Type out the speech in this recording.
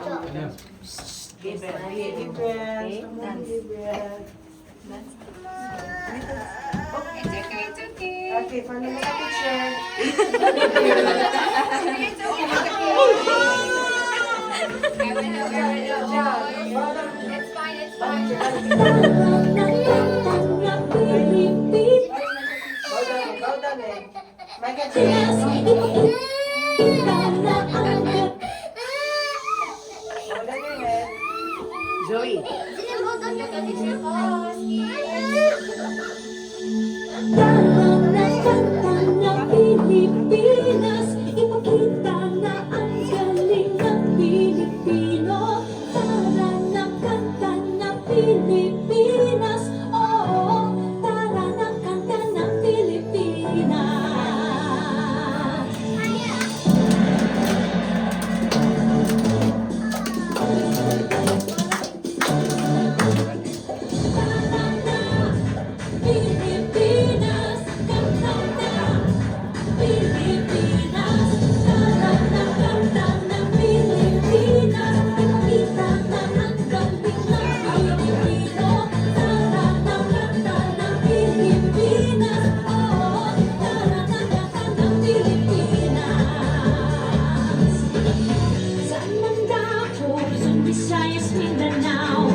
Gabriel. It's okay. Okay, paano mo ka picture? It's fine, it's fine. Bow down eh. Michael Jackson. Bow down your head. Zoe. Pilipinas, ipakita na ang galing ng Pilipino. Tara na kanta na Pilipinas, oo, tara na kanta ng Pilipinas. Pilipinas, kanta na Pilipinas, tara na kanta ng Pilipinas, ipakita na ang galing ng Pilipino. Tara na kanta ng Pilipinas, oo, tara na kanta ng Pilipinas. Saan man dako, Luzon, Visayas, Mindanao,